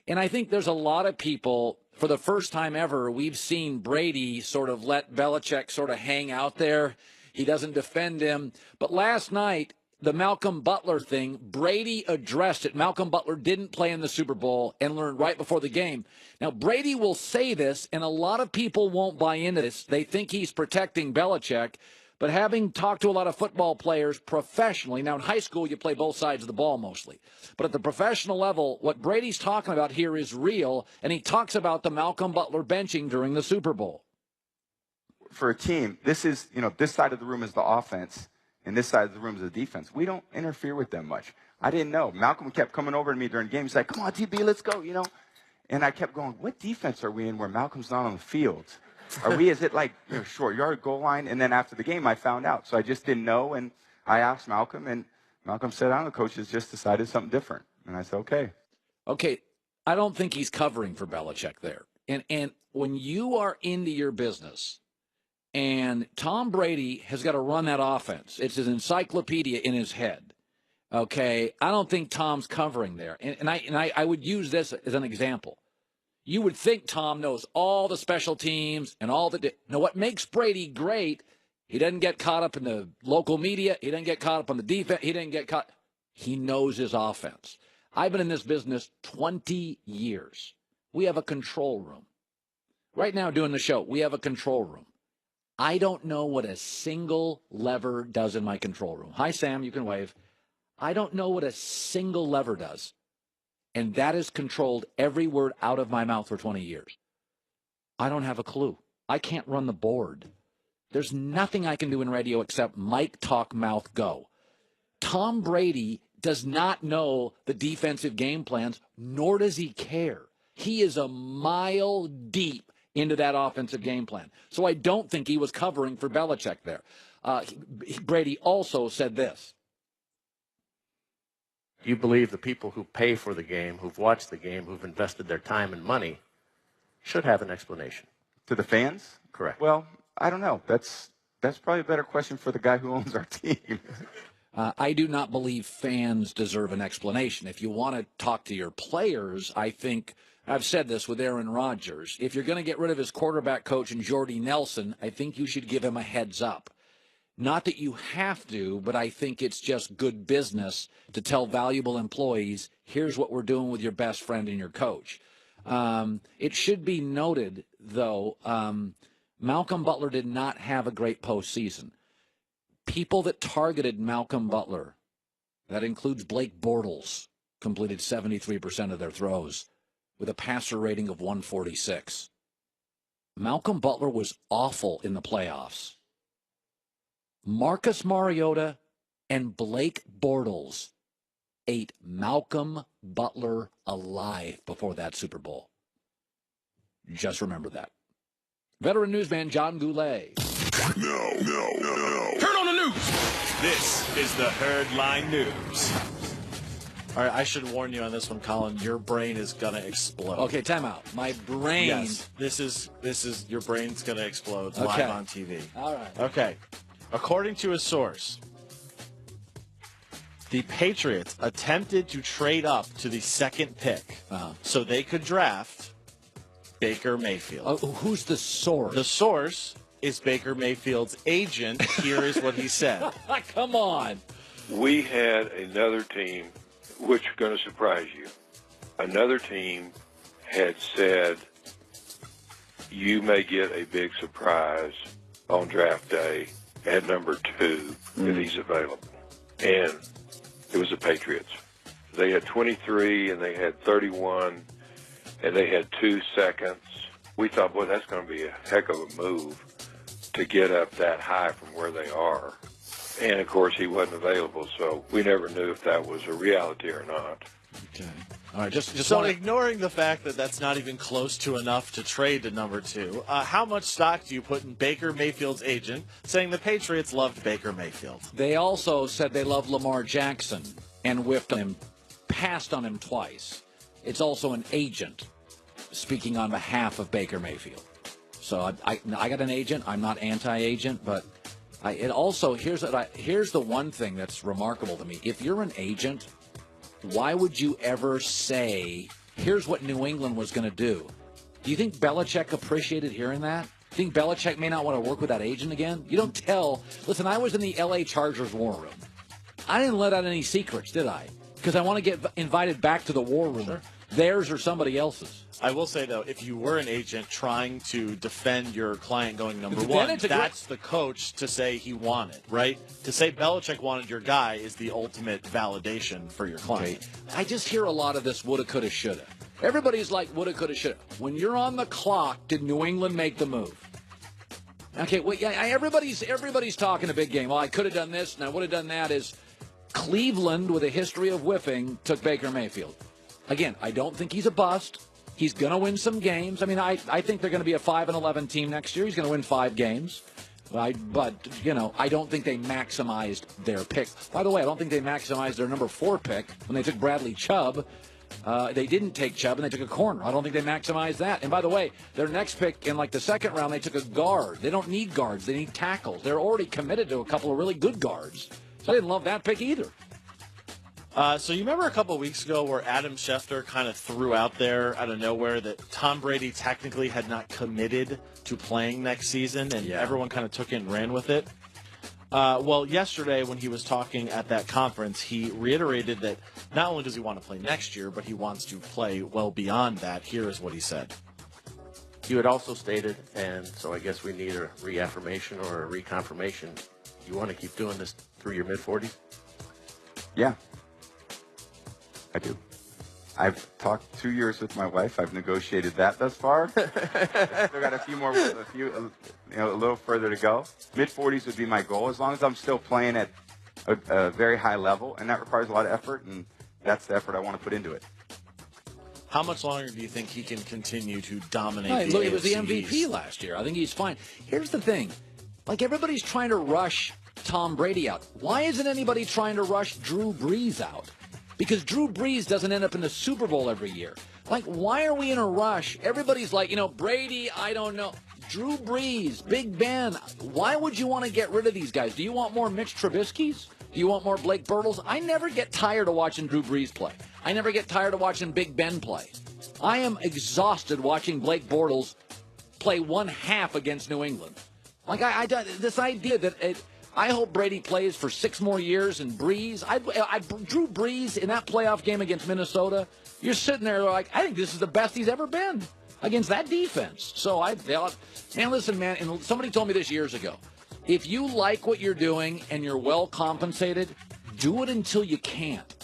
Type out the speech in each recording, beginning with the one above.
And I think there's a lot of people, for the first time ever, we've seen Brady sort of let Belichick sort of hang out there. He doesn't defend him. But last night, the Malcolm Butler thing, Brady addressed it. Malcolm Butler didn't play in the Super Bowl and learned right before the game. Now, Brady will say this, and a lot of people won't buy into this. They think he's protecting Belichick. But having talked to a lot of football players professionally, now in high school you play both sides of the ball mostly. But at the professional level, what Brady's talking about here is real, and he talks about the Malcolm Butler benching during the Super Bowl. For a team, this is, this side of the room is the offense, and this side of the room is the defense. We don't interfere with them much. I didn't know. Malcolm kept coming over to me during games. He's like, come on, TB, let's go, And I kept going, what defense are we in where Malcolm's not on the field? Is it like short yard goal line? And then after the game, I found out. So I just didn't know, and I asked Malcolm, and Malcolm said, I don't know, the coach has just decided something different. And I said, okay. Okay, I don't think he's covering for Belichick there. And when you are into your business, and Tom Brady has got to run that offense, it's an encyclopedia in his head. Okay, I don't think Tom's covering there. And I would use this as an example. You would think Tom knows all the special teams and all the – now, what makes Brady great, he doesn't get caught up in the local media. He doesn't get caught up on the defense. He didn't get caught – he knows his offense. I've been in this business 20 years. We have a control room. Right now doing the show, we have a control room. I don't know what a single lever does in my control room. Hi, Sam, you can wave. I don't know what a single lever does. And that has controlled every word out of my mouth for 20 years. I don't have a clue. I can't run the board. There's nothing I can do in radio except mic, talk, mouth, go. Tom Brady does not know the defensive game plans, nor does he care. He is a mile deep into that offensive game plan. So I don't think he was covering for Belichick there. Brady also said this. You believe the people who pay for the game, who've watched the game, who've invested their time and money, should have an explanation. To the fans? Correct. Well, I don't know. That's probably a better question for the guy who owns our team. I do not believe fans deserve an explanation. If you want to talk to your players, I think I've said this with Aaron Rodgers. If you're going to get rid of his quarterback coach and Jordy Nelson, I think you should give him a heads up. Not that you have to, but I think it's just good business to tell valuable employees, here's what we're doing with your best friend and your coach. It should be noted, though, Malcolm Butler did not have a great postseason. People that targeted Malcolm Butler, that includes Blake Bortles, completed 73% of their throws with a passer rating of 146. Malcolm Butler was awful in the playoffs. Marcus Mariota and Blake Bortles ate Malcolm Butler alive before that Super Bowl. Just remember that. Veteran newsman John Goulet. No. Turn on the news. This is the Herdline News. All right, I should warn you on this one, Colin. Your brain is gonna explode. Okay, time out. My brain. Yes, this is your brain's gonna explode live on TV. All right. Okay. According to a source, the Patriots attempted to trade up to the second pick so they could draft Baker Mayfield. Who's the source? The source is Baker Mayfield's agent. Here is what he said. Come on. We had another team, which is going to surprise you. Another team had said, you may get a big surprise on draft day at number 2 if he's available. And it was the Patriots. They had 23 and they had 31 and they had 2 seconds. We thought, boy, that's going to be a heck of a move to get up that high from where they are. And, of course, he wasn't available, so we never knew if that was a reality or not. Okay. All right, just so ignoring the fact that that's not even close to enough to trade to number 2, how much stock do you put in Baker Mayfield's agent saying the Patriots loved Baker Mayfield? They also said they loved Lamar Jackson and whiffed on him, passed on him twice. It's also an agent speaking on behalf of Baker Mayfield. So I got an agent. I'm not anti-agent, but it also here's the one thing that's remarkable to me. If you're an agent, why would you ever say here's what New England was going to do. Do you think Belichick appreciated hearing that? Do you think Belichick may not want to work with that agent again? You don't tell. Listen, I was in the L.A. Chargers war room. I didn't let out any secrets, did I? Because I want to get invited back to the war room. Sure. Theirs or somebody else's. I will say, though, if you were an agent trying to defend your client going number one, that's the coach to say he wanted, right? To say Belichick wanted your guy is the ultimate validation for your client. Okay. I just hear a lot of this woulda, coulda, shoulda. Everybody's like woulda, coulda, shoulda. When you're on the clock, did New England make the move? Okay, well, yeah, everybody's talking a big game. Well, I could have done this, and I would have done that. Is Cleveland, with a history of whiffing, took Baker Mayfield. Again, I don't think he's a bust. He's going to win some games. I mean, I think they're going to be a 5-11 team next year. He's going to win 5 games. But, you know, I don't think they maximized their pick. By the way, I don't think they maximized their number 4 pick when they took Bradley Chubb. They didn't take Chubb, and they took a corner. I don't think they maximized that. And by the way, their next pick in, like, the second round, they took a guard. They don't need guards. They need tackles. They're already committed to a couple of really good guards. So I didn't love that pick either. So you remember a couple of weeks ago where Adam Schefter kind of threw out there out of nowhere that Tom Brady technically had not committed to playing next season, and everyone kind of took it and ran with it? Well, yesterday when he was talking at that conference, he reiterated that not only does he want to play next year, but he wants to play well beyond that. Here is what he said. You had also stated, and so I guess we need a reaffirmation or a reconfirmation, you want to keep doing this through your mid-40s? Yeah. I do. I've talked 2 years with my wife. I've negotiated that thus far. Still got a little further to go. Mid-40s would be my goal, as long as I'm still playing at a very high level, and that requires a lot of effort, and that's the effort I want to put into it. How much longer do you think he can continue to dominate the Look, AFC he was the MVP East? last year. I think he's fine. Here's the thing. Like, everybody's trying to rush Tom Brady out. Why isn't anybody trying to rush Drew Brees out? Because Drew Brees doesn't end up in the Super Bowl every year. Like, why are we in a rush? Everybody's like, you know, Brady, I don't know. Drew Brees, Big Ben. Why would you want to get rid of these guys? Do you want more Mitch Trubisky's? Do you want more Blake Bortles? I never get tired of watching Drew Brees play. I never get tired of watching Big Ben play. I am exhausted watching Blake Bortles play 1/2 against New England. Like, this idea that I hope Brady plays for 6 more years and Brees. Drew Brees in that playoff game against Minnesota, you're sitting there like, I think this is the best he's ever been against that defense. So I thought, man, listen, man, and somebody told me this years ago. If you like what you're doing and you're well compensated, do it until you can't.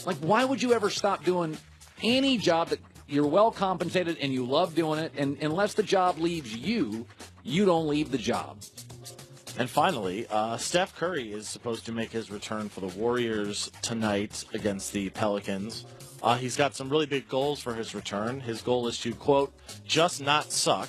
Like, why would you ever stop doing any job that you're well compensated and you love doing it? And unless the job leaves you, you don't leave the job. And finally, Steph Curry is supposed to make his return for the Warriors tonight against the Pelicans. He's got some really big goals for his return. His goal is to, quote, just not suck.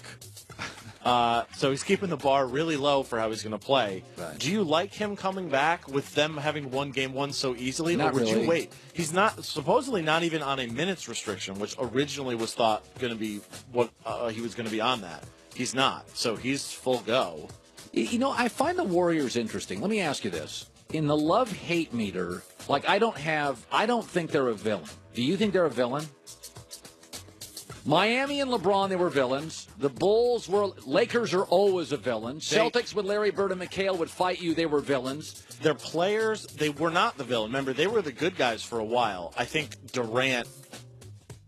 So he's keeping the bar really low for how he's going to play. Right. Do you like him coming back with them having won game 1 so easily? Not or would really. you wait? He's not supposedly not even on a minutes restriction, which originally was thought going to be what he was going to be on that. He's not. So he's full go. You know, I find the Warriors interesting. Let me ask you this. In the love-hate meter, like, I don't think they're a villain. Do you think they're a villain? Miami and LeBron, they were villains. The Lakers are always a villain. Celtics with Larry Bird and McHale would fight you. They were villains. Their players, they were not the villain. Remember, they were the good guys for a while. I think Durant,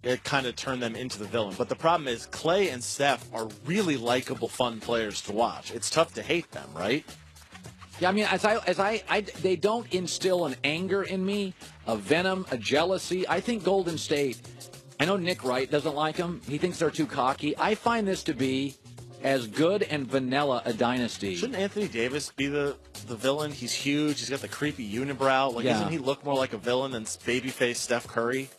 it kind of turned them into the villain. But the problem is Clay and Steph are really likable, fun players to watch. It's tough to hate them, right? Yeah, I mean, they don't instill an anger in me, a venom, a jealousy. I think Golden State, I know Nick Wright doesn't like them. He thinks they're too cocky. I find this to be as good and vanilla a dynasty. Shouldn't Anthony Davis be the villain? He's huge. He's got the creepy unibrow. Like, doesn't he look more like a villain than babyface Steph Curry?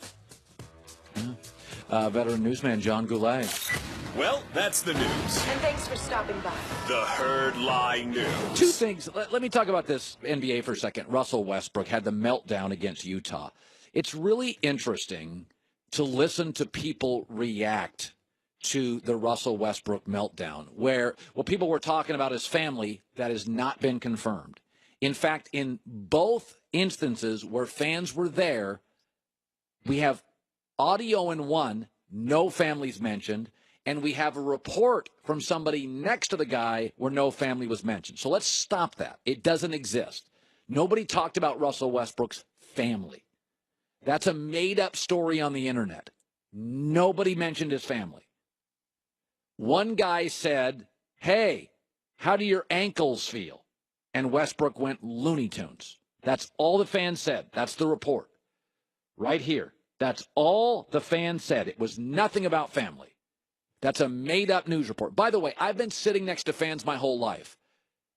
Yeah. Veteran newsman John Goulet. Well, that's the news. And thanks for stopping by. The Herd Lie News. 2 things. Let me talk about this NBA for a second. Russell Westbrook had the meltdown against Utah. It's really interesting to listen to people react to the Russell Westbrook meltdown, where what people were talking about his family, that has not been confirmed. In fact, in both instances where fans were there, we have audio in one, no families mentioned, and we have a report from somebody next to the guy where no family was mentioned. So let's stop that. It doesn't exist. Nobody talked about Russell Westbrook's family. That's a made-up story on the internet. Nobody mentioned his family. One guy said, hey, how do your ankles feel? And Westbrook went Looney Tunes. That's all the fans said. That's the report. Right here. That's all the fans said. It was nothing about family. That's a made-up news report. By the way, I've been sitting next to fans my whole life.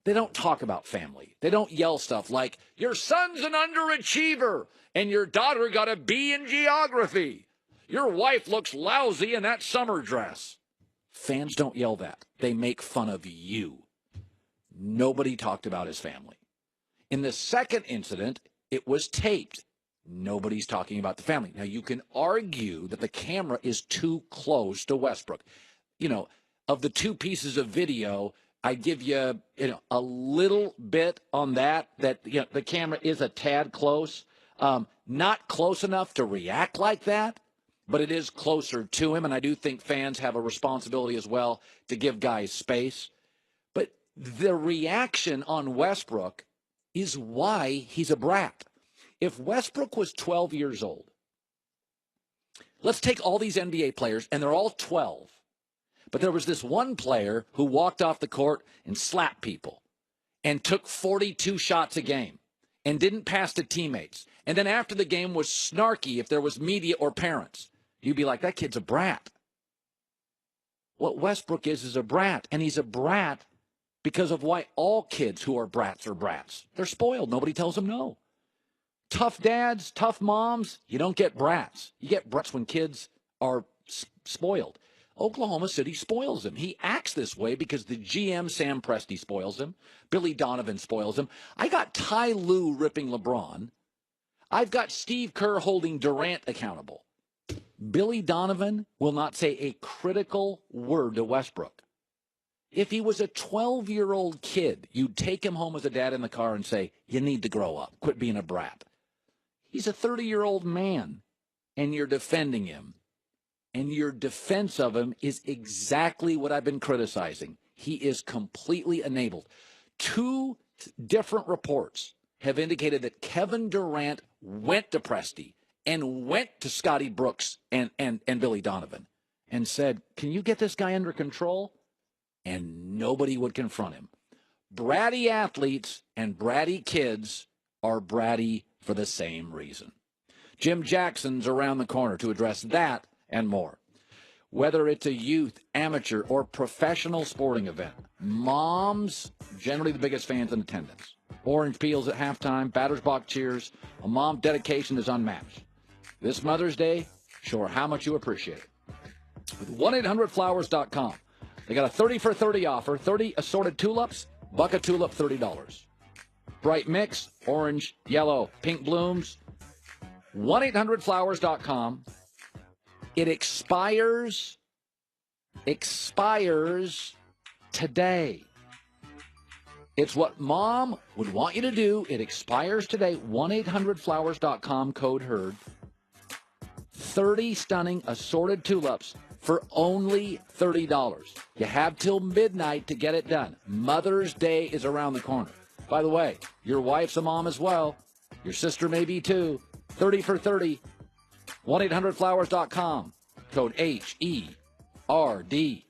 They don't talk about family. They don't yell stuff like, your son's an underachiever and your daughter got a B in geography. Your wife looks lousy in that summer dress. Fans don't yell that. They make fun of you. Nobody talked about his family. In the second incident, it was taped. Nobody's talking about the family. Now, you can argue that the camera is too close to Westbrook. You know, of the two pieces of video, I give you, a little bit on that the camera is a tad close. Not close enough to react like that, but it is closer to him, and I do think fans have a responsibility as well to give guys space. But the reaction on Westbrook is why he's a brat. If Westbrook was 12 years old, let's take all these NBA players, and they're all 12. But there was this one player who walked off the court and slapped people and took 42 shots a game and didn't pass to teammates. And then after the game was snarky if there was media or parents. You'd be like, that kid's a brat. What Westbrook is a brat. And he's a brat because of why all kids who are brats are brats. They're spoiled. Nobody tells them no. Tough dads, tough moms, you don't get brats. You get brats when kids are spoiled. Oklahoma City spoils him. He acts this way because the GM, Sam Presti, spoils him. Billy Donovan spoils him. I got Ty Lue ripping LeBron. I've got Steve Kerr holding Durant accountable. Billy Donovan will not say a critical word to Westbrook. If he was a 12-year-old kid, you'd take him home as a dad in the car and say, you need to grow up. Quit being a brat. He's a 30-year-old man, and you're defending him. And your defense of him is exactly what I've been criticizing. He is completely enabled. Two different reports have indicated that Kevin Durant went to Presti and went to Scotty Brooks and Billy Donovan and said, can you get this guy under control? And nobody would confront him. Bratty athletes and bratty kids are bratty for the same reason. Jim Jackson's around the corner to address that and more. Whether it's a youth, amateur, or professional sporting event, moms, generally the biggest fans in attendance. Orange peels at halftime, batter's box cheers. A mom dedication is unmatched. This Mother's Day, show her how much you appreciate it. With 1-800-Flowers.com. They got a 30 for 30 offer, 30 assorted tulips, bucket tulip, $30. Bright mix, orange, yellow, pink blooms. 1-800-Flowers.com. It expires today. It's what mom would want you to do. It expires today. 1-800-Flowers.com, code HERD. 30 stunning assorted tulips for only $30. You have till midnight to get it done. Mother's Day is around the corner. By the way, your wife's a mom as well. Your sister may be too. 30 for 30. 1-800-Flowers.com. Code HERD.